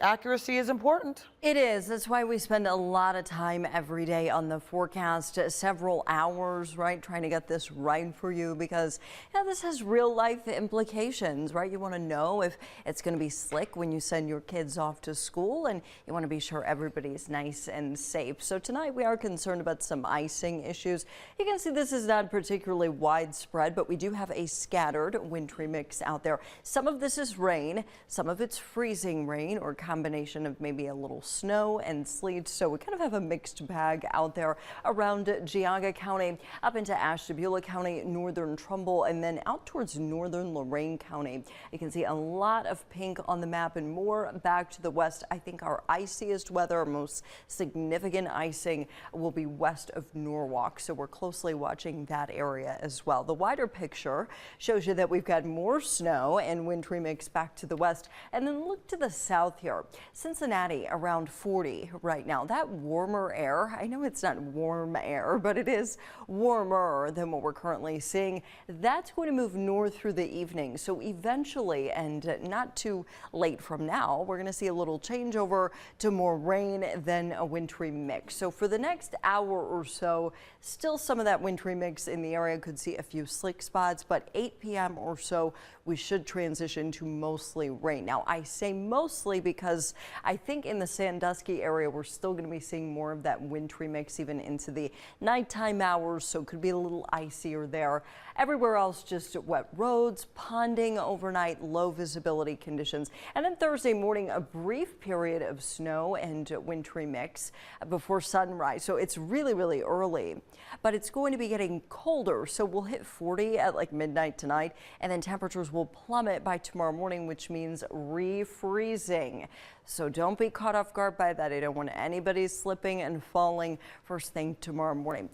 Accuracy is important. It is. That's why we spend a lot of time every day on the forecast, several hours, right, trying to get this right for you because this has real life implications, right? You want to know if it's going to be slick when you send your kids off to school, and you want to be sure everybody's nice and safe. So tonight we are concerned about some icing issues. You can see this is not particularly widespread, but we do have a scattered wintry mix out there. Some of this is rain, some of it's freezing rain or combination of maybe a little snow and sleet. So we kind of have a mixed bag out there around Geauga County, up into Ashtabula County, northern Trumbull, and then out towards northern Lorain County. You can see a lot of pink on the map and more back to the west. I think our iciest weather, most significant icing will be west of Norwalk. So we're closely watching that area as well. The wider picture shows you that we've got more snow and wintry mix back to the west. And then look to the south here. Cincinnati around 40 right now. That warmer air, I know it's not warm air, but it is warmer than what we're currently seeing. That's going to move north through the evening. So eventually, and not too late from now, we're going to see a little changeover to more rain than a wintry mix. So for the next hour or so, still some of that wintry mix in the area. Could see a few slick spots, but 8 p.m. or so, we should transition to mostly rain. Now, I say mostly because I think in the Sandusky area, we're still going to be seeing more of that wintry mix even into the nighttime hours. So it could be a little icier there. Everywhere else, just wet roads, ponding overnight, low visibility conditions. And then Thursday morning, a brief period of snow and wintry mix before sunrise. So it's really, really early, but it's going to be getting colder. So we'll hit 40 at like midnight tonight, and then temperatures will plummet by tomorrow morning, which means refreezing. So don't be caught off guard by that. I don't want anybody slipping and falling first thing tomorrow morning.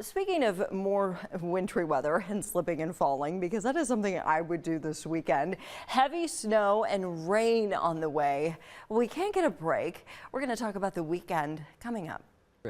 Speaking of more wintry weather and slipping and falling, because that is something I would do this weekend. Heavy snow and rain on the way. We can't get a break. We're going to talk about the weekend coming up.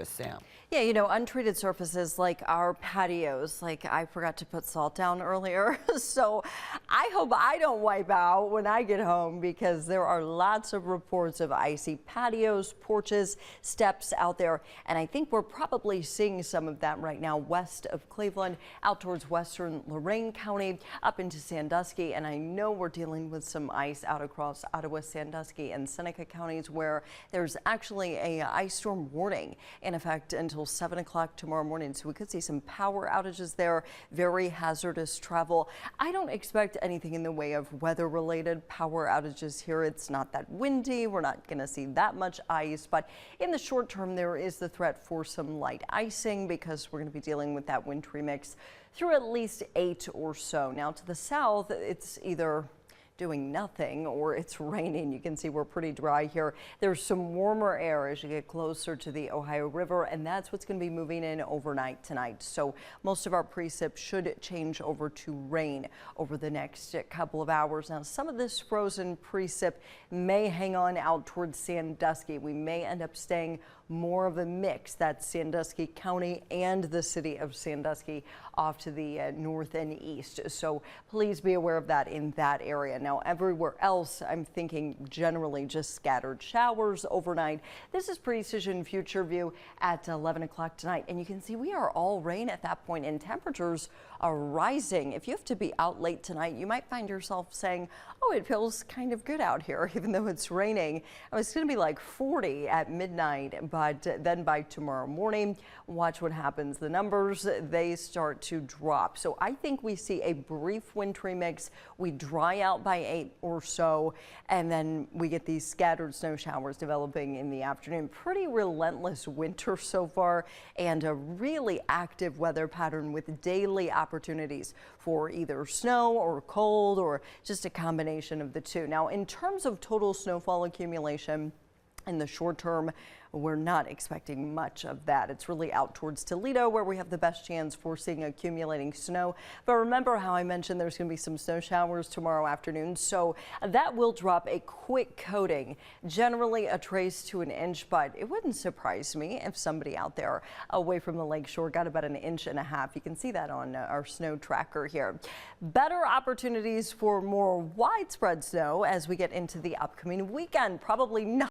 Sam. Yeah, you know, untreated surfaces like our patios, like I forgot to put salt down earlier. So I hope I don't wipe out when I get home, because there are lots of reports of icy patios, porches, steps out there. And I think we're probably seeing some of that right now west of Cleveland, out towards western Lorain County, up into Sandusky. And I know we're dealing with some ice out across Ottawa, Sandusky, and Seneca counties, where there's actually a ice storm warning in effect until 7 o'clock tomorrow morning. So we could see some power outages there, very hazardous travel. I don't expect anything in the way of weather related power outages here. It's not that windy. We're not going to see that much ice, but in the short term, there is the threat for some light icing because we're going to be dealing with that wintry mix through at least 8 or so. Now to the south, it's either doing nothing or it's raining. You can see we're pretty dry here. There's some warmer air as you get closer to the Ohio River, and that's what's going to be moving in overnight tonight. So most of our precip should change over to rain over the next couple of hours. Now, some of this frozen precip may hang on out towards Sandusky. We may end up staying more of a mix. That's Sandusky County and the city of Sandusky off to the north and east. So please be aware of that in that area. Now, everywhere else, I'm thinking generally just scattered showers overnight. This is Precision Future View at 11 o'clock tonight. And you can see we are all rain at that point, and temperatures are rising. If you have to be out late tonight, you might find yourself saying, oh, it feels kind of good out here, even though it's raining. It's going to be like 40 at midnight, but then by tomorrow morning, watch what happens. The numbers, they start to drop. So I think we see a brief wintry mix. We dry out by 8 or so, and then we get these scattered snow showers developing in the afternoon. Pretty relentless winter so far, and a really active weather pattern with daily opportunities for either snow or cold or just a combination of the two. Now, in terms of total snowfall accumulation, In the short term, we're not expecting much of that. It's really out towards Toledo where we have the best chance for seeing accumulating snow. But remember how I mentioned there's going to be some snow showers tomorrow afternoon, so that will drop a quick coating, generally a trace to an inch, but it wouldn't surprise me if somebody out there away from the lakeshore got about 1.5 inches. You can see that on our snow tracker here. Better opportunities for more widespread snow as we get into the upcoming weekend. Probably not